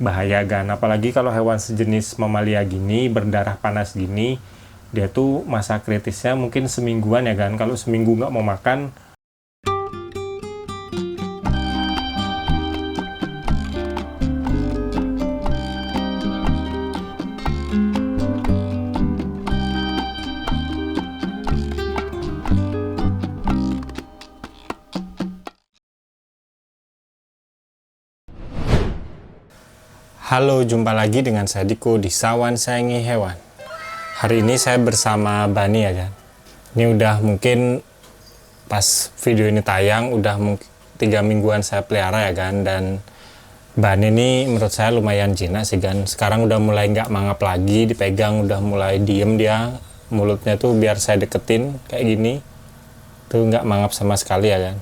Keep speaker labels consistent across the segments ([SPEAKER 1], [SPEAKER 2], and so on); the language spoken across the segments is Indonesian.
[SPEAKER 1] bahaya kan. Apalagi kalau hewan sejenis mamalia gini, berdarah panas gini, dia tuh masa kritisnya mungkin semingguan ya kan. Kalau seminggu nggak mau makan, halo, jumpa lagi dengan saya Diko di Sawan Sayangi Hewan. Hari ini saya bersama Bani ya kan. Ini udah mungkin pas video ini tayang udah 3 mingguan saya pelihara ya kan. Dan Bani ini menurut saya lumayan jinak sih kan. Sekarang udah mulai nggak mangap lagi, dipegang udah mulai diem dia. Mulutnya tuh biar saya deketin kayak gini tuh nggak mangap sama sekali ya kan.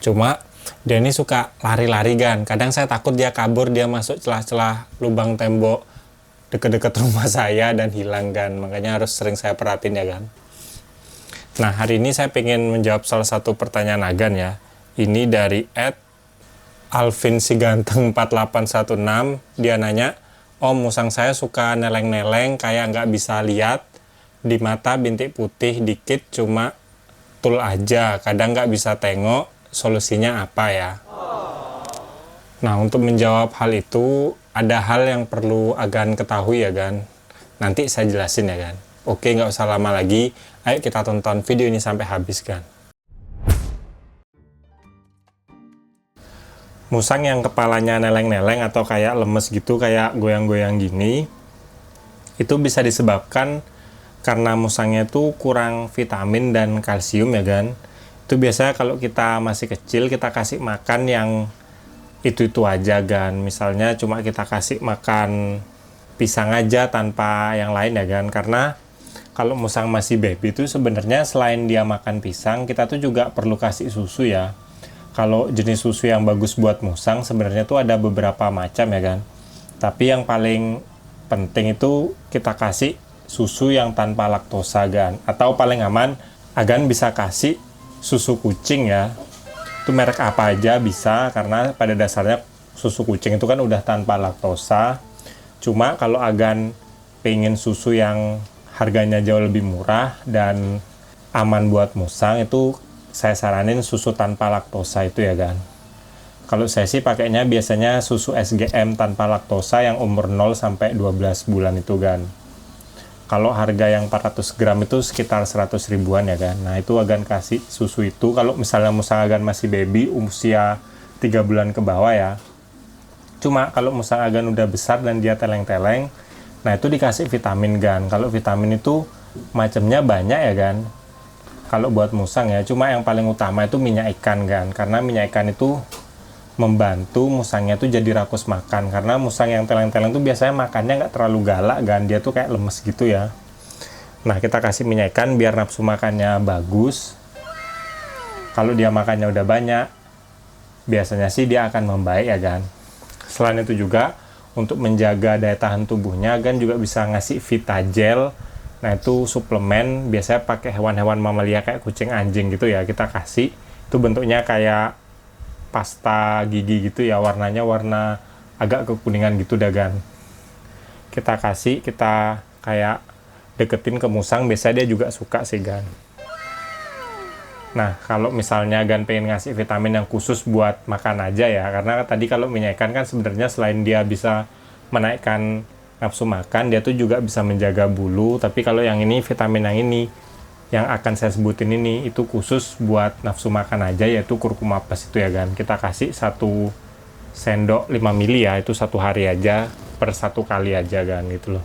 [SPEAKER 1] Cuma dia ini suka lari-lari kan. Kadang saya takut dia kabur, dia masuk celah-celah lubang tembok deket-deket rumah saya dan hilang kan. Makanya harus sering saya perhatiin ya kan. Nah, hari ini saya pengen menjawab salah satu pertanyaan Agan ya. Ini dari @alvinsiganteng4816. Dia nanya, "Om, musang saya suka neleng-neleng kayak nggak bisa lihat. Di mata bintik putih dikit, cuma tul aja. Kadang nggak bisa tengok. Solusinya apa ya?" Nah, untuk menjawab hal itu, ada hal yang perlu Agan ketahui ya kan. Nanti saya jelasin ya kan. Oke, nggak usah lama lagi. Ayo kita tonton video ini sampai habis kan. Musang yang kepalanya neleng-neleng atau kayak lemes gitu, kayak goyang-goyang gini, itu bisa disebabkan karena musangnya itu kurang vitamin dan kalsium ya kan. Itu biasanya kalau kita masih kecil kita kasih makan yang itu aja kan. Misalnya cuma kita kasih makan pisang aja tanpa yang lain ya kan. Karena kalau musang masih baby itu sebenarnya selain dia makan pisang, kita tuh juga perlu kasih susu ya. Kalau jenis susu yang bagus buat musang sebenarnya tuh ada beberapa macam ya kan. Tapi yang paling penting itu kita kasih susu yang tanpa laktosa kan. Atau paling aman Agan bisa kasih susu kucing ya. Itu merek apa aja bisa, karena pada dasarnya susu kucing itu kan udah tanpa laktosa. Cuma kalau Agan pengen susu yang harganya jauh lebih murah dan aman buat musang, itu saya saranin susu tanpa laktosa itu ya kan. Kalau saya sih pakainya biasanya susu SGM tanpa laktosa yang umur 0 sampai 12 bulan itu kan. Kalau harga yang 400 gram itu sekitar 100 ribuan ya kan. Nah, itu Agan kasih susu itu. Kalau misalnya musang Agan masih baby, usia 3 bulan ke bawah ya. Cuma kalau musang Agan udah besar dan dia teleng-teleng, nah itu dikasih vitamin kan. Kalau vitamin itu macamnya banyak ya kan. Kalau buat musang ya, cuma yang paling utama itu minyak ikan kan. Karena minyak ikan itu membantu musangnya tuh jadi rakus makan. Karena musang yang teleng-teleng tuh biasanya makannya nggak terlalu galak kan, dia tuh kayak lemes gitu ya. Nah, kita kasih minyak ikan biar nafsu makannya bagus. Kalau dia makannya udah banyak, biasanya sih dia akan membaik ya kan. Selain itu juga untuk menjaga daya tahan tubuhnya, kan juga bisa ngasih Vitagel. Nah, itu suplemen biasanya pakai hewan-hewan mamalia kayak kucing, anjing gitu ya, kita kasih. Itu bentuknya kayak pasta gigi gitu ya, warnanya warna agak kekuningan gitu dagan. Kita kasih, kita kayak deketin ke musang, biasanya dia juga suka sih gan. Nah, kalau misalnya Gan pengen ngasih vitamin yang khusus buat makan aja ya, karena tadi kalau minyak ikan kan sebenarnya selain dia bisa menaikkan nafsu makan, dia tuh juga bisa menjaga bulu. Tapi kalau yang ini, vitamin yang ini yang akan saya sebutin ini, itu khusus buat nafsu makan aja, yaitu kurkuma plus itu ya kan. Kita kasih 1 sendok 5 mili ya, itu 1 hari aja, per 1 kali aja kan gitu loh.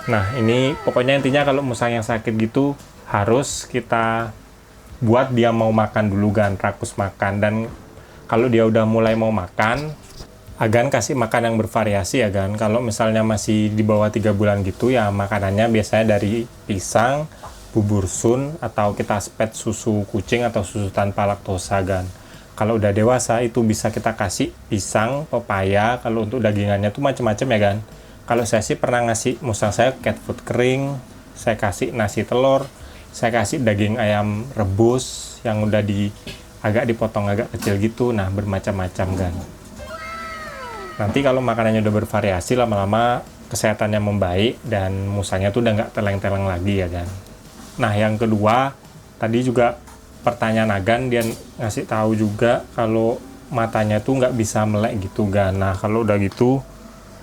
[SPEAKER 1] Nah, ini pokoknya intinya kalau musang yang sakit gitu, harus kita buat dia mau makan dulu kan, rakus makan. Dan kalau dia udah mulai mau makan, Agan kasih makan yang bervariasi ya kan. Kalau misalnya masih di bawah 3 bulan gitu ya, makanannya biasanya dari pisang, bubur sun, atau kita spet susu kucing atau susu tanpa laktosa kan. Kalau udah dewasa itu bisa kita kasih pisang, pepaya. Kalau untuk dagingannya tuh macam-macam ya kan. Kalau saya sih pernah ngasih musang saya cat food kering, saya kasih nasi telur, saya kasih daging ayam rebus yang udah agak dipotong agak kecil gitu. Nah, bermacam-macam kan. Nanti kalau makanannya udah bervariasi, lama-lama kesehatannya membaik dan musangnya tuh udah nggak teleng-teleng lagi ya kan. Nah yang kedua, tadi juga pertanyaan Agan, dia ngasih tahu juga kalau matanya tuh nggak bisa melek gitu kan. Nah kalau udah gitu,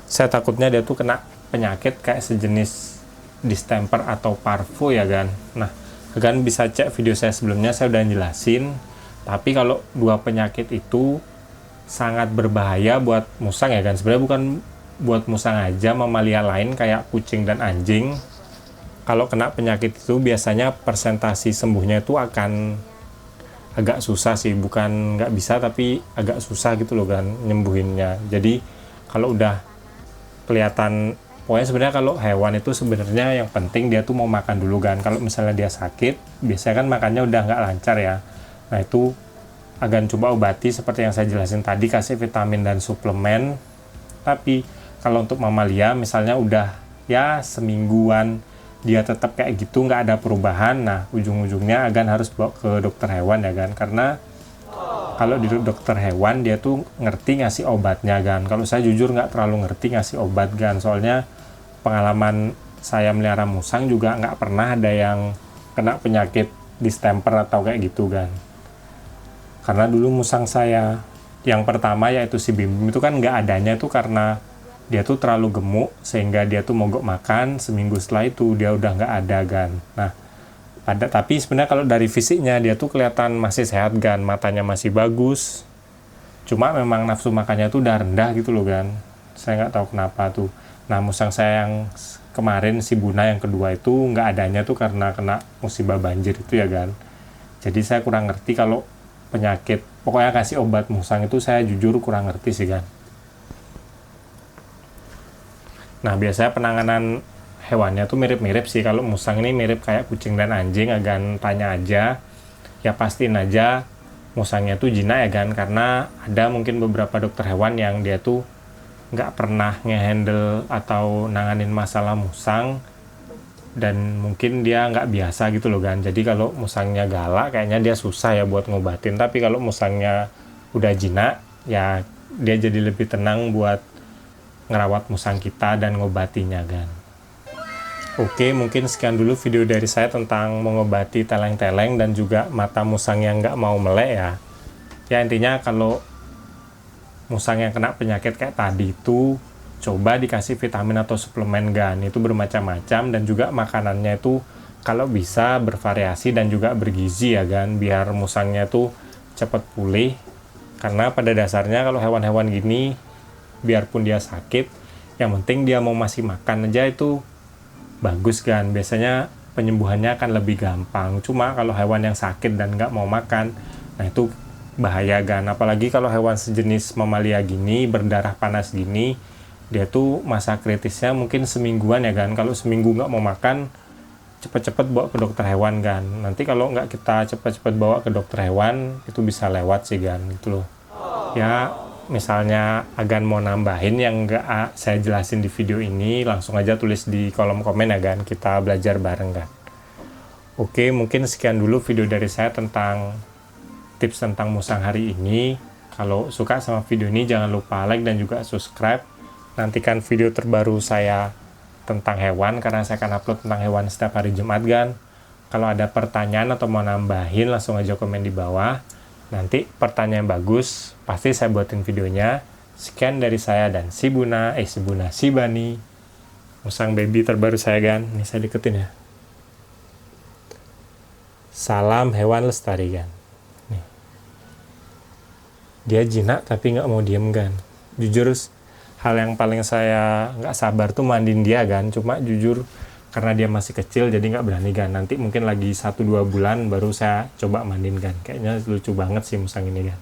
[SPEAKER 1] saya takutnya dia tuh kena penyakit kayak sejenis distemper atau parvo ya kan. Nah Agan bisa cek video saya sebelumnya, saya udah jelasin. Tapi kalau dua penyakit itu sangat berbahaya buat musang ya kan. Sebenarnya bukan buat musang aja, mamalia lain kayak kucing dan anjing. Kalau kena penyakit itu biasanya persentasi sembuhnya itu akan agak susah sih, bukan nggak bisa tapi agak susah gitu loh kan nyembuhinnya. Jadi kalau udah kelihatan, pokoknya sebenarnya kalau hewan itu sebenarnya yang penting dia tuh mau makan dulu kan. Kalau misalnya dia sakit, biasanya kan makannya udah nggak lancar ya. Nah itu akan coba obati seperti yang saya jelasin tadi, kasih vitamin dan suplemen. Tapi kalau untuk mamalia misalnya udah ya semingguan dia tetap kayak gitu, nggak ada perubahan, nah ujung-ujungnya Agan harus bawa ke dokter hewan ya kan. Karena kalau di dokter hewan dia tuh ngerti ngasih obatnya kan. Kalau saya jujur nggak terlalu ngerti ngasih obat kan, soalnya pengalaman saya melihara musang juga nggak pernah ada yang kena penyakit distemper atau kayak gitu kan. Karena dulu musang saya yang pertama yaitu si Bim Bim itu kan nggak adanya tuh karena dia tuh terlalu gemuk sehingga dia tuh mogok makan, seminggu setelah itu dia udah nggak ada kan. Nah tapi sebenarnya kalau dari fisiknya dia tuh kelihatan masih sehat kan, matanya masih bagus, cuma memang nafsu makannya tuh udah rendah gitu loh kan. Saya nggak tahu kenapa tuh. Nah musang saya yang kemarin si Buna yang kedua itu nggak adanya tuh karena kena musibah banjir itu ya kan. Jadi saya kurang ngerti kalau penyakit, pokoknya kasih obat musang itu saya jujur kurang ngerti sih kan. Nah biasanya penanganan hewannya tuh mirip-mirip sih. Kalau musang ini mirip kayak kucing dan anjing, Agan tanya aja, ya pastiin aja musangnya tuh jinak ya kan. Karena ada mungkin beberapa dokter hewan yang dia tuh nggak pernah ngehandle atau nanganin masalah musang, dan mungkin dia nggak biasa gitu loh kan. Jadi kalau musangnya galak kayaknya dia susah ya buat ngobatin, tapi kalau musangnya udah jinak ya dia jadi lebih tenang buat ngerawat musang kita dan ngobatinya kan. Oke, mungkin sekian dulu video dari saya tentang mengobati teleng-teleng dan juga mata musang yang nggak mau melek ya. Ya intinya kalau musang yang kena penyakit kayak tadi itu coba dikasih vitamin atau suplemen kan. Itu bermacam-macam dan juga makanannya itu kalau bisa bervariasi dan juga bergizi ya kan, biar musangnya tuh cepat pulih. Karena pada dasarnya kalau hewan-hewan gini biarpun dia sakit, yang penting dia mau masih makan aja itu bagus kan. Biasanya penyembuhannya akan lebih gampang. Cuma kalau hewan yang sakit dan nggak mau makan, nah itu bahaya kan. Apalagi kalau hewan sejenis mamalia gini, berdarah panas gini, dia tuh masa kritisnya mungkin semingguan ya kan. Kalau seminggu nggak mau makan, cepet-cepet bawa ke dokter hewan kan. Nanti kalau nggak kita cepet-cepet bawa ke dokter hewan, itu bisa lewat sih kan gitu loh. Ya misalnya Agan mau nambahin yang nggak saya jelasin di video ini, langsung aja tulis di kolom komen ya kan, kita belajar bareng kan. Oke, mungkin sekian dulu video dari saya tentang tips tentang musang hari ini. Kalau suka sama video ini jangan lupa like dan juga subscribe. Nantikan video terbaru saya tentang hewan, karena saya akan upload tentang hewan setiap hari Jumat kan. Kalau ada pertanyaan atau mau nambahin langsung aja komen di bawah. Nanti pertanyaan bagus, pasti saya buatin videonya. Sekian dari saya dan si Bani, musang baby terbaru saya kan. Ini saya deketin ya. Salam hewan lestari kan. Nih. Dia jinak tapi nggak mau diem kan. Jujur hal yang paling saya nggak sabar tuh mandiin dia kan. Cuma jujur karena dia masih kecil jadi nggak berani kan. Nanti mungkin lagi 1-2 bulan baru saya coba mandiin kan. Kayaknya lucu banget sih musang ini kan.